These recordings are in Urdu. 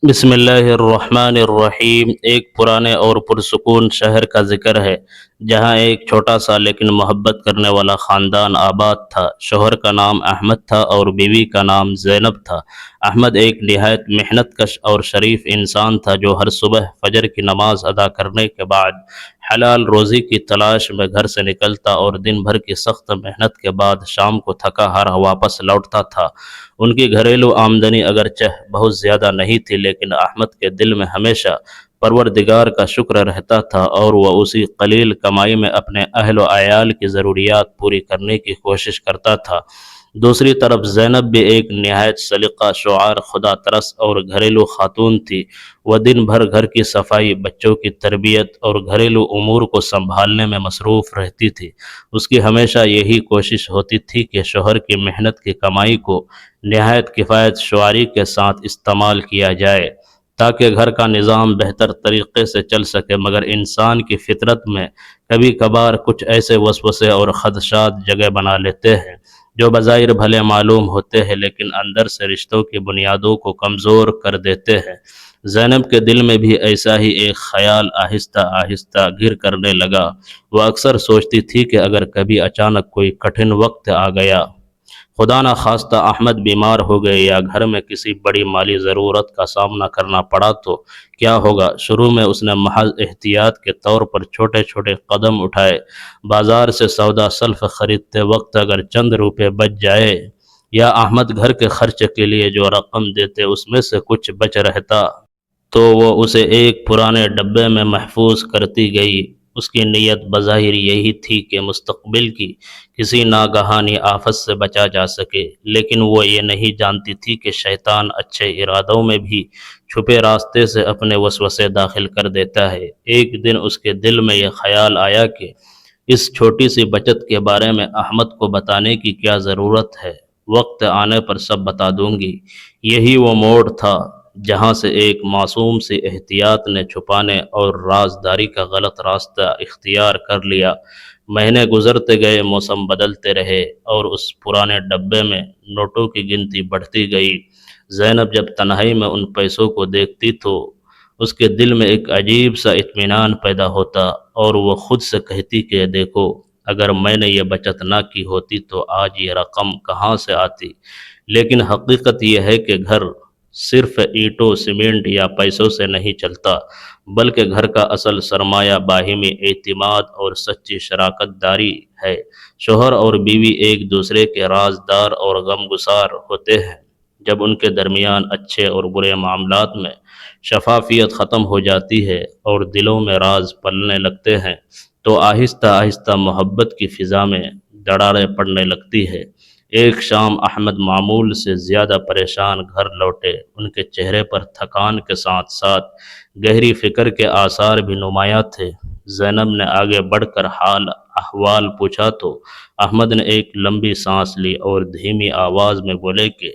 بسم اللہ الرحمن الرحیم۔ ایک پرانے اور پرسکون شہر کا ذکر ہے جہاں ایک چھوٹا سا لیکن محبت کرنے والا خاندان آباد تھا۔ شوہر کا نام احمد تھا اور بیوی کا نام زینب تھا۔ احمد ایک نہایت محنت کش اور شریف انسان تھا جو ہر صبح فجر کی نماز ادا کرنے کے بعد حلال روزی کی تلاش میں گھر سے نکلتا اور دن بھر کی سخت محنت کے بعد شام کو تھکا ہارا واپس لوٹتا تھا۔ ان کی گھریلو آمدنی اگرچہ بہت زیادہ نہیں تھی، لیکن احمد کے دل میں ہمیشہ پروردگار کا شکر رہتا تھا اور وہ اسی قلیل کمائی میں اپنے اہل و عیال کی ضروریات پوری کرنے کی کوشش کرتا تھا۔ دوسری طرف زینب بھی ایک نہایت سلیقہ شعار، خدا ترس اور گھریلو خاتون تھی۔ وہ دن بھر گھر کی صفائی، بچوں کی تربیت اور گھریلو امور کو سنبھالنے میں مصروف رہتی تھی۔ اس کی ہمیشہ یہی کوشش ہوتی تھی کہ شوہر کی محنت کی کمائی کو نہایت کفایت شعاری کے ساتھ استعمال کیا جائے تاکہ گھر کا نظام بہتر طریقے سے چل سکے، مگر انسان کی فطرت میں کبھی کبھار کچھ ایسے وسوسے اور خدشات جگہ بنا لیتے ہیں جو بظاہر بھلے معلوم ہوتے ہیں لیکن اندر سے رشتوں کی بنیادوں کو کمزور کر دیتے ہیں۔ زینب کے دل میں بھی ایسا ہی ایک خیال آہستہ آہستہ گھر کرنے لگا۔ وہ اکثر سوچتی تھی کہ اگر کبھی اچانک کوئی کٹھن وقت آ گیا، خدا نہ خواستہ احمد بیمار ہو گئے یا گھر میں کسی بڑی مالی ضرورت کا سامنا کرنا پڑا تو کیا ہوگا۔ شروع میں اس نے محض احتیاط کے طور پر چھوٹے چھوٹے قدم اٹھائے۔ بازار سے سودا سلف خریدتے وقت اگر چند روپے بچ جائے یا احمد گھر کے خرچ کے لیے جو رقم دیتے اس میں سے کچھ بچ رہتا تو وہ اسے ایک پرانے ڈبے میں محفوظ کرتی گئی۔ اس کی نیت بظاہر یہی تھی کہ مستقبل کی کسی ناگہانی آفت سے بچا جا سکے، لیکن وہ یہ نہیں جانتی تھی کہ شیطان اچھے ارادوں میں بھی چھپے راستے سے اپنے وسوسے داخل کر دیتا ہے۔ ایک دن اس کے دل میں یہ خیال آیا کہ اس چھوٹی سی بچت کے بارے میں احمد کو بتانے کی کیا ضرورت ہے، وقت آنے پر سب بتا دوں گی۔ یہی وہ موڑ تھا جہاں سے ایک معصوم سی احتیاط نے چھپانے اور رازداری کا غلط راستہ اختیار کر لیا۔ مہینے گزرتے گئے، موسم بدلتے رہے اور اس پرانے ڈبے میں نوٹوں کی گنتی بڑھتی گئی۔ زینب جب تنہائی میں ان پیسوں کو دیکھتی تو اس کے دل میں ایک عجیب سا اطمینان پیدا ہوتا اور وہ خود سے کہتی کہ دیکھو، اگر میں نے یہ بچت نہ کی ہوتی تو آج یہ رقم کہاں سے آتی۔ لیکن حقیقت یہ ہے کہ گھر صرف اینٹوں، سیمنٹ یا پیسوں سے نہیں چلتا، بلکہ گھر کا اصل سرمایہ باہمی اعتماد اور سچی شراکت داری ہے۔ شوہر اور بیوی ایک دوسرے کے رازدار اور غمگسار ہوتے ہیں۔ جب ان کے درمیان اچھے اور برے معاملات میں شفافیت ختم ہو جاتی ہے اور دلوں میں راز پلنے لگتے ہیں تو آہستہ آہستہ محبت کی فضا میں دراڑیں پڑنے لگتی ہے۔ ایک شام احمد معمول سے زیادہ پریشان گھر لوٹے۔ ان کے چہرے پر تھکان کے ساتھ ساتھ گہری فکر کے آثار بھی نمایاں تھے۔ زینب نے آگے بڑھ کر حال احوال پوچھا تو احمد نے ایک لمبی سانس لی اور دھیمی آواز میں بولے کہ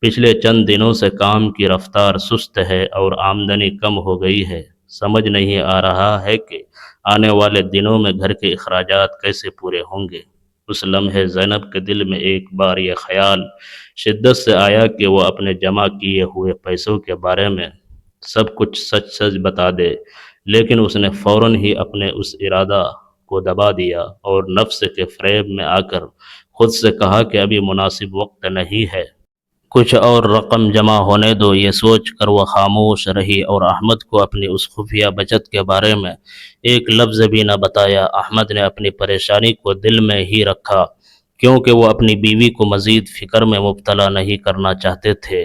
پچھلے چند دنوں سے کام کی رفتار سست ہے اور آمدنی کم ہو گئی ہے۔ سمجھ نہیں آ رہا ہے کہ آنے والے دنوں میں گھر کے اخراجات کیسے پورے ہوں گے۔ اس لمحے زینب کے دل میں ایک بار یہ خیال شدت سے آیا کہ وہ اپنے جمع کیے ہوئے پیسوں کے بارے میں سب کچھ سچ سچ بتا دے، لیکن اس نے فوراً ہی اپنے اس ارادہ کو دبا دیا اور نفس کے فریب میں آ کر خود سے کہا کہ ابھی مناسب وقت نہیں ہے، کچھ اور رقم جمع ہونے دو۔ یہ سوچ کر وہ خاموش رہی اور احمد کو اپنی اس خفیہ بچت کے بارے میں ایک لفظ بھی نہ بتایا۔ احمد نے اپنی پریشانی کو دل میں ہی رکھا کیونکہ وہ اپنی بیوی کو مزید فکر میں مبتلا نہیں کرنا چاہتے تھے،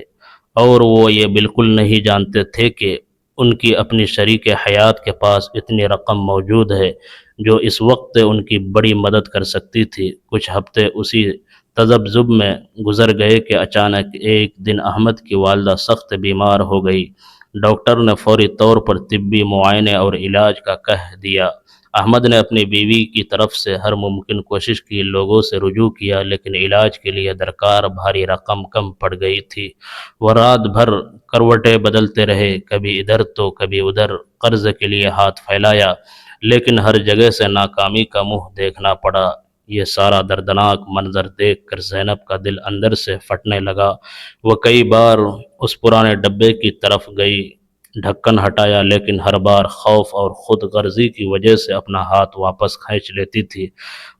اور وہ یہ بالکل نہیں جانتے تھے کہ ان کی اپنی شریک حیات کے پاس اتنی رقم موجود ہے جو اس وقت ان کی بڑی مدد کر سکتی تھی۔ کچھ ہفتے اسی تذبذب میں گزر گئے کہ اچانک ایک دن احمد کی والدہ سخت بیمار ہو گئی۔ ڈاکٹر نے فوری طور پر طبی معائنے اور علاج کا کہہ دیا۔ احمد نے اپنی بیوی کی طرف سے ہر ممکن کوشش کی، لوگوں سے رجوع کیا، لیکن علاج کے لیے درکار بھاری رقم کم پڑ گئی تھی۔ وہ رات بھر کروٹیں بدلتے رہے، کبھی ادھر تو کبھی ادھر، قرض کے لیے ہاتھ پھیلایا، لیکن ہر جگہ سے ناکامی کا منہ دیکھنا پڑا۔ یہ سارا دردناک منظر دیکھ کر زینب کا دل اندر سے پھٹنے لگا۔ وہ کئی بار اس پرانے ڈبے کی طرف گئی، ڈھکن ہٹایا، لیکن ہر بار خوف اور خود غرضی کی وجہ سے اپنا ہاتھ واپس کھینچ لیتی تھی۔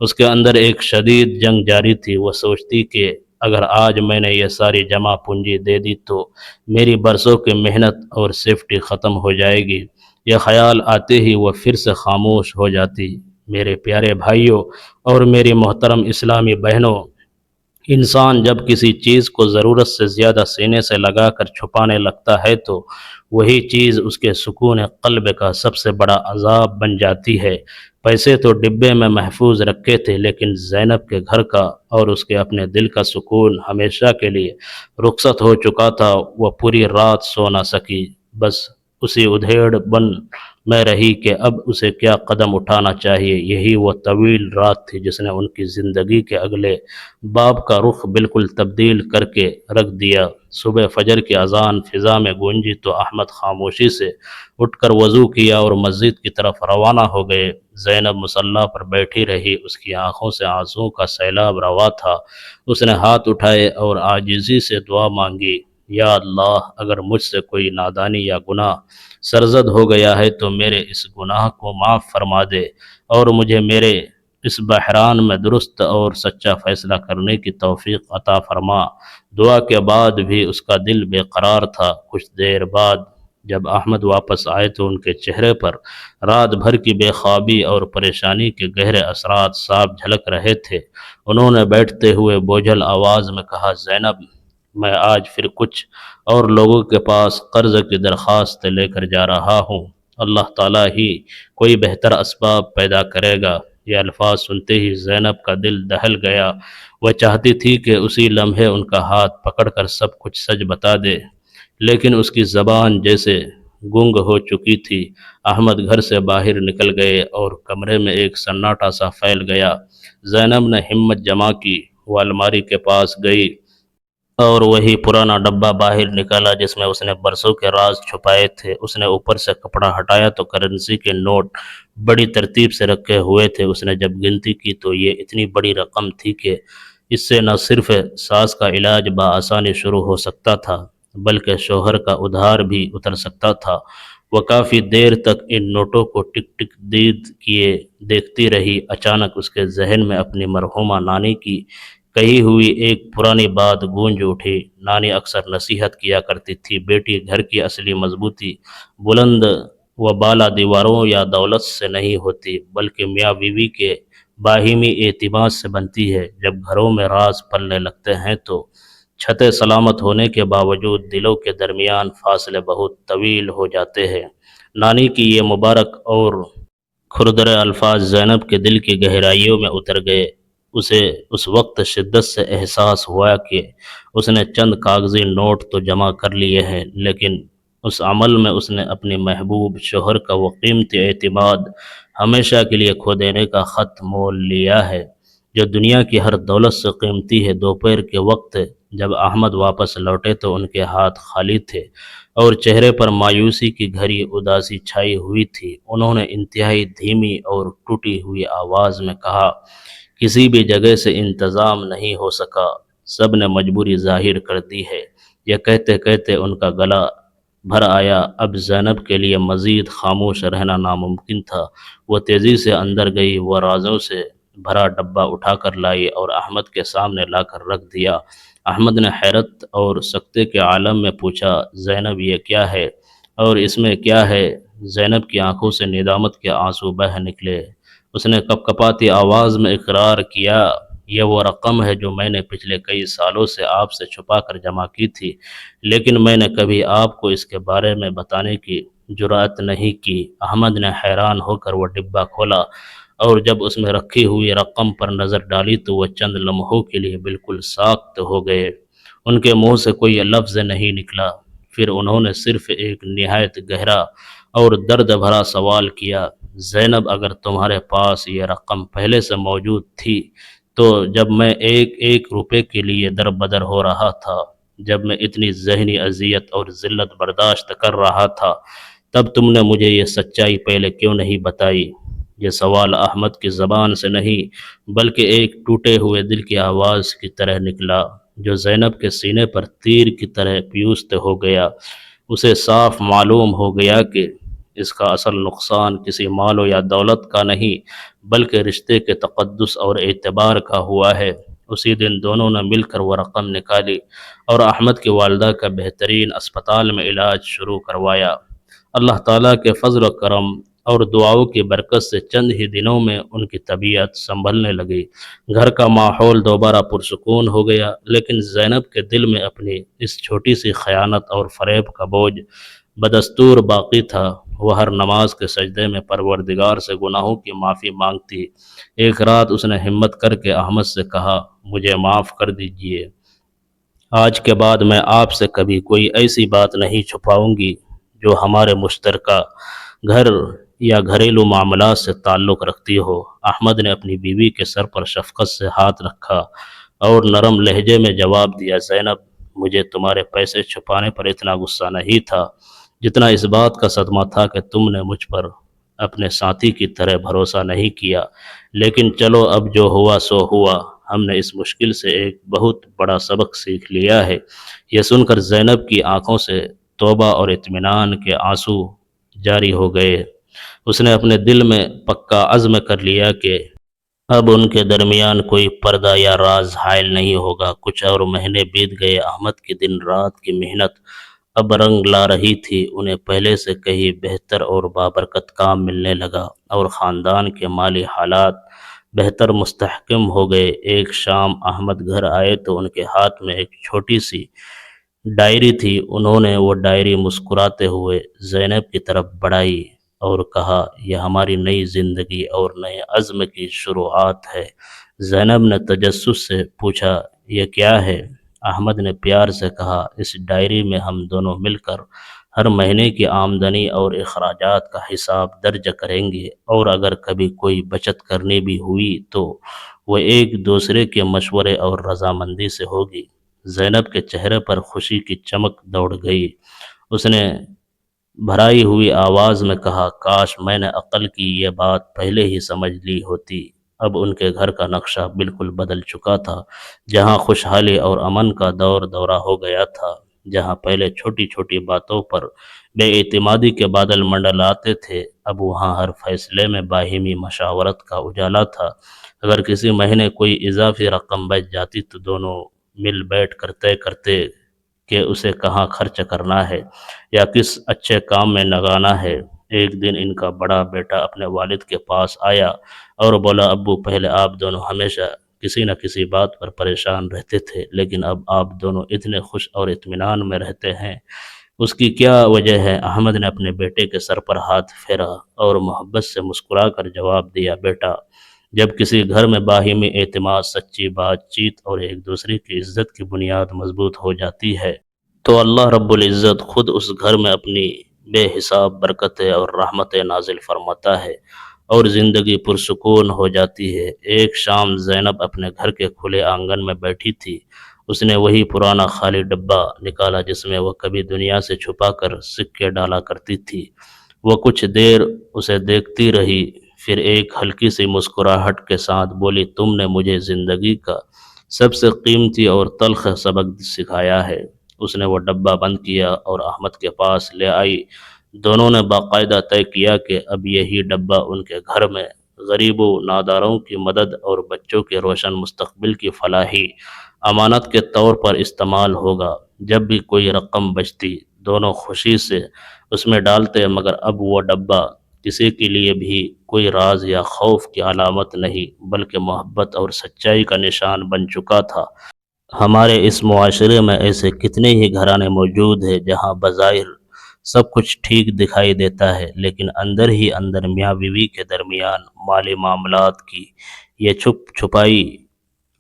اس کے اندر ایک شدید جنگ جاری تھی۔ وہ سوچتی کہ اگر آج میں نے یہ ساری جمع پونجی دے دی تو میری برسوں کی محنت اور سیفٹی ختم ہو جائے گی۔ یہ خیال آتے ہی وہ پھر سے خاموش ہو جاتی۔ میرے پیارے بھائیوں اور میری محترم اسلامی بہنوں، انسان جب کسی چیز کو ضرورت سے زیادہ سینے سے لگا کر چھپانے لگتا ہے تو وہی چیز اس کے سکون قلب کا سب سے بڑا عذاب بن جاتی ہے۔ پیسے تو ڈبے میں محفوظ رکھے تھے، لیکن زینب کے گھر کا اور اس کے اپنے دل کا سکون ہمیشہ کے لیے رخصت ہو چکا تھا۔ وہ پوری رات سو نہ سکی، بس اسی ادھیڑ بن میں رہی کہ اب اسے کیا قدم اٹھانا چاہیے۔ یہی وہ طویل رات تھی جس نے ان کی زندگی کے اگلے باب کا رخ بالکل تبدیل کر کے رکھ دیا۔ صبح فجر کی اذان فضا میں گونجی تو احمد خاموشی سے اٹھ کر وضو کیا اور مسجد کی طرف روانہ ہو گئے۔ زینب مصلی پر بیٹھی رہی، اس کی آنکھوں سے آنسوں کا سیلاب روا تھا۔ اس نے ہاتھ اٹھائے اور عاجزی سے دعا مانگی، یا اللہ، اگر مجھ سے کوئی نادانی یا گناہ سرزد ہو گیا ہے تو میرے اس گناہ کو معاف فرما دے اور مجھے میرے اس بحران میں درست اور سچا فیصلہ کرنے کی توفیق عطا فرما۔ دعا کے بعد بھی اس کا دل بے قرار تھا۔ کچھ دیر بعد جب احمد واپس آئے تو ان کے چہرے پر رات بھر کی بے خوابی اور پریشانی کے گہرے اثرات صاف جھلک رہے تھے۔ انہوں نے بیٹھتے ہوئے بوجھل آواز میں کہا، زینب، میں آج پھر کچھ اور لوگوں کے پاس قرض کی درخواست لے کر جا رہا ہوں۔ اللہ تعالیٰ ہی کوئی بہتر اسباب پیدا کرے گا۔ یہ الفاظ سنتے ہی زینب کا دل دہل گیا۔ وہ چاہتی تھی کہ اسی لمحے ان کا ہاتھ پکڑ کر سب کچھ سچ بتا دے، لیکن اس کی زبان جیسے گنگ ہو چکی تھی۔ احمد گھر سے باہر نکل گئے اور کمرے میں ایک سناٹا سا پھیل گیا۔ زینب نے ہمت جمع کی، وہ الماری کے پاس گئی اور وہی پرانا ڈبہ باہر نکالا جس میں اس نے برسوں کے راز چھپائے تھے۔ اس نے اوپر سے کپڑا ہٹایا تو کرنسی کے نوٹ بڑی ترتیب سے رکھے ہوئے تھے۔ اس نے جب گنتی کی تو یہ اتنی بڑی رقم تھی کہ اس سے نہ صرف ساس کا علاج بآسانی شروع ہو سکتا تھا بلکہ شوہر کا ادھار بھی اتر سکتا تھا۔ وہ کافی دیر تک ان نوٹوں کو ٹک ٹک دید کیے دیکھتی رہی۔ اچانک اس کے ذہن میں اپنی مرحومہ نانی کی کہی ہوئی ایک پرانی بات گونج اٹھی۔ نانی اکثر نصیحت کیا کرتی تھی، بیٹی، گھر کی اصلی مضبوطی بلند و بالا دیواروں یا دولت سے نہیں ہوتی بلکہ میاں بیوی کے باہمی اعتماد سے بنتی ہے۔ جب گھروں میں راز پلنے لگتے ہیں تو چھتیں سلامت ہونے کے باوجود دلوں کے درمیان فاصلے بہت طویل ہو جاتے ہیں۔ نانی کی یہ مبارک اور کھردرے الفاظ زینب کے دل کی گہرائیوں میں اتر گئے۔ اسے اس وقت شدت سے احساس ہوا کہ اس نے چند کاغذی نوٹ تو جمع کر لیے ہیں، لیکن اس عمل میں اس نے اپنی محبوب شوہر کا وہ قیمتی اعتماد ہمیشہ کے لیے کھو دینے کا خط مول لیا ہے جو دنیا کی ہر دولت سے قیمتی ہے۔ دوپہر کے وقت جب احمد واپس لوٹے تو ان کے ہاتھ خالی تھے اور چہرے پر مایوسی کی گہری اداسی چھائی ہوئی تھی۔ انہوں نے انتہائی دھیمی اور ٹوٹی ہوئی آواز میں کہا، کسی بھی جگہ سے انتظام نہیں ہو سکا، سب نے مجبوری ظاہر کر دی ہے۔ یہ کہتے کہتے ان کا گلا بھر آیا۔ اب زینب کے لیے مزید خاموش رہنا ناممکن تھا۔ وہ تیزی سے اندر گئی، وہ رازوں سے بھرا ڈبہ اٹھا کر لائی اور احمد کے سامنے لا کر رکھ دیا۔ احمد نے حیرت اور سکتے کے عالم میں پوچھا، زینب، یہ کیا ہے اور اس میں کیا ہے؟ زینب کی آنکھوں سے ندامت کے آنسو بہہ نکلے۔ اس نے کپ کپاتی آواز میں اقرار کیا، یہ وہ رقم ہے جو میں نے پچھلے کئی سالوں سے آپ سے چھپا کر جمع کی تھی، لیکن میں نے کبھی آپ کو اس کے بارے میں بتانے کی جرأت نہیں کی۔ احمد نے حیران ہو کر وہ ڈبہ کھولا اور جب اس میں رکھی ہوئی رقم پر نظر ڈالی تو وہ چند لمحوں کے لیے بالکل ساکت ہو گئے۔ ان کے منہ سے کوئی لفظ نہیں نکلا۔ پھر انہوں نے صرف ایک نہایت گہرا اور درد بھرا سوال کیا، زینب، اگر تمہارے پاس یہ رقم پہلے سے موجود تھی تو جب میں ایک ایک روپے کے لیے در بدر ہو رہا تھا، جب میں اتنی ذہنی اذیت اور ذلت برداشت کر رہا تھا، تب تم نے مجھے یہ سچائی پہلے کیوں نہیں بتائی؟ یہ سوال احمد کی زبان سے نہیں بلکہ ایک ٹوٹے ہوئے دل کی آواز کی طرح نکلا جو زینب کے سینے پر تیر کی طرح پیوست ہو گیا۔ اسے صاف معلوم ہو گیا کہ اس کا اصل نقصان کسی مال و یا دولت کا نہیں بلکہ رشتے کے تقدس اور اعتبار کا ہوا ہے۔ اسی دن دونوں نے مل کر وہ رقم نکالی اور احمد کی والدہ کا بہترین اسپتال میں علاج شروع کروایا۔ اللہ تعالیٰ کے فضل و کرم اور دعاؤں کی برکت سے چند ہی دنوں میں ان کی طبیعت سنبھلنے لگی۔ گھر کا ماحول دوبارہ پرسکون ہو گیا، لیکن زینب کے دل میں اپنی اس چھوٹی سی خیانت اور فریب کا بوجھ بدستور باقی تھا۔ وہ ہر نماز کے سجدے میں پروردگار سے گناہوں کی معافی مانگتی۔ ایک رات اس نے ہمت کر کے احمد سے کہا، مجھے معاف کر دیجئے، آج کے بعد میں آپ سے کبھی کوئی ایسی بات نہیں چھپاؤں گی جو ہمارے مشترکہ گھر یا گھریلو معاملات سے تعلق رکھتی ہو۔ احمد نے اپنی بیوی کے سر پر شفقت سے ہاتھ رکھا اور نرم لہجے میں جواب دیا، زینب، مجھے تمہارے پیسے چھپانے پر اتنا غصہ نہیں تھا جتنا اس بات کا صدمہ تھا کہ تم نے مجھ پر اپنے ساتھی کی طرح بھروسہ نہیں کیا۔ لیکن چلو، اب جو ہوا سو ہوا، ہم نے اس مشکل سے ایک بہت بڑا سبق سیکھ لیا ہے۔ یہ سن کر زینب کی آنکھوں سے توبہ اور اطمینان کے آنسو جاری ہو گئے۔ اس نے اپنے دل میں پکا عزم کر لیا کہ اب ان کے درمیان کوئی پردہ یا راز حائل نہیں ہوگا۔ کچھ اور مہینے بیت گئے۔ احمد کی دن رات کی محنت اب رنگ لا رہی تھی۔ انہیں پہلے سے کہیں بہتر اور بابرکت کام ملنے لگا اور خاندان کے مالی حالات بہتر مستحکم ہو گئے۔ ایک شام احمد گھر آئے تو ان کے ہاتھ میں ایک چھوٹی سی ڈائری تھی۔ انہوں نے وہ ڈائری مسکراتے ہوئے زینب کی طرف بڑھائی اور کہا، یہ ہماری نئی زندگی اور نئے عزم کی شروعات ہے۔ زینب نے تجسس سے پوچھا، یہ کیا ہے؟ احمد نے پیار سے کہا، اس ڈائری میں ہم دونوں مل کر ہر مہینے کی آمدنی اور اخراجات کا حساب درج کریں گے، اور اگر کبھی کوئی بچت کرنی بھی ہوئی تو وہ ایک دوسرے کے مشورے اور رضامندی سے ہوگی۔ زینب کے چہرے پر خوشی کی چمک دوڑ گئی۔ اس نے بھرائی ہوئی آواز میں کہا، کاش میں نے عقل کی یہ بات پہلے ہی سمجھ لی ہوتی۔ اب ان کے گھر کا نقشہ بالکل بدل چکا تھا۔ جہاں خوشحالی اور امن کا دورہ ہو گیا تھا، جہاں پہلے چھوٹی چھوٹی باتوں پر بے اعتمادی کے بادل منڈلاتے تھے، اب وہاں ہر فیصلے میں باہمی مشاورت کا اجالا تھا۔ اگر کسی مہینے کوئی اضافی رقم بچ جاتی تو دونوں مل بیٹھ کر طے کرتے کہ اسے کہاں خرچ کرنا ہے یا کس اچھے کام میں لگانا ہے۔ ایک دن ان کا بڑا بیٹا اپنے والد کے پاس آیا اور بولا، ابو، پہلے آپ دونوں ہمیشہ کسی نہ کسی بات پر پریشان رہتے تھے، لیکن اب آپ دونوں اتنے خوش اور اطمینان میں رہتے ہیں، اس کی کیا وجہ ہے؟ احمد نے اپنے بیٹے کے سر پر ہاتھ پھیرا اور محبت سے مسکرا کر جواب دیا، بیٹا، جب کسی گھر میں باہمی اعتماد، سچی بات چیت اور ایک دوسرے کی عزت کی بنیاد مضبوط ہو جاتی ہے تو اللہ رب العزت خود اس گھر میں اپنی بے حساب برکتیں اور رحمتیں نازل فرماتا ہے اور زندگی پرسکون ہو جاتی ہے۔ ایک شام زینب اپنے گھر کے کھلے آنگن میں بیٹھی تھی۔ اس نے وہی پرانا خالی ڈبہ نکالا جس میں وہ کبھی دنیا سے چھپا کر سکے ڈالا کرتی تھی۔ وہ کچھ دیر اسے دیکھتی رہی، پھر ایک ہلکی سی مسکراہٹ کے ساتھ بولی، تم نے مجھے زندگی کا سب سے قیمتی اور تلخ سبق سکھایا ہے۔ اس نے وہ ڈبہ بند کیا اور احمد کے پاس لے آئی۔ دونوں نے باقاعدہ طے کیا کہ اب یہی ڈبہ ان کے گھر میں غریبوں، ناداروں کی مدد اور بچوں کے روشن مستقبل کی فلاحی امانت کے طور پر استعمال ہوگا۔ جب بھی کوئی رقم بچتی، دونوں خوشی سے اس میں ڈالتے، مگر اب وہ ڈبہ کسی کے لیے بھی کوئی راز یا خوف کی علامت نہیں بلکہ محبت اور سچائی کا نشان بن چکا تھا۔ ہمارے اس معاشرے میں ایسے کتنے ہی گھرانے موجود ہیں جہاں بظاہر سب کچھ ٹھیک دکھائی دیتا ہے، لیکن اندر ہی اندر میاں بیوی کے درمیان مالی معاملات کی یہ چھپ چھپائی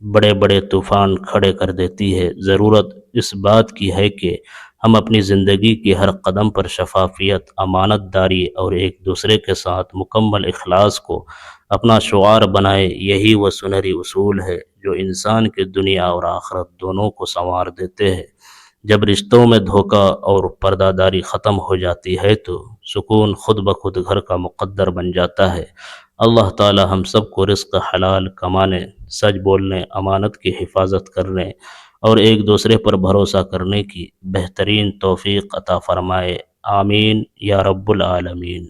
بڑے بڑے طوفان کھڑے کر دیتی ہے۔ ضرورت اس بات کی ہے کہ ہم اپنی زندگی کی ہر قدم پر شفافیت، امانت داری اور ایک دوسرے کے ساتھ مکمل اخلاص کو اپنا شعار بنائیں۔ یہی وہ سنہری اصول ہے جو انسان کی دنیا اور آخرت دونوں کو سنوار دیتے ہیں۔ جب رشتوں میں دھوکہ اور پردہ داری ختم ہو جاتی ہے تو سکون خود بخود گھر کا مقدر بن جاتا ہے۔ اللہ تعالی ہم سب کو رزق حلال کمانے، سچ بولنے، امانت کی حفاظت کرنے اور ایک دوسرے پر بھروسہ کرنے کی بہترین توفیق عطا فرمائے، آمین یا رب العالمین۔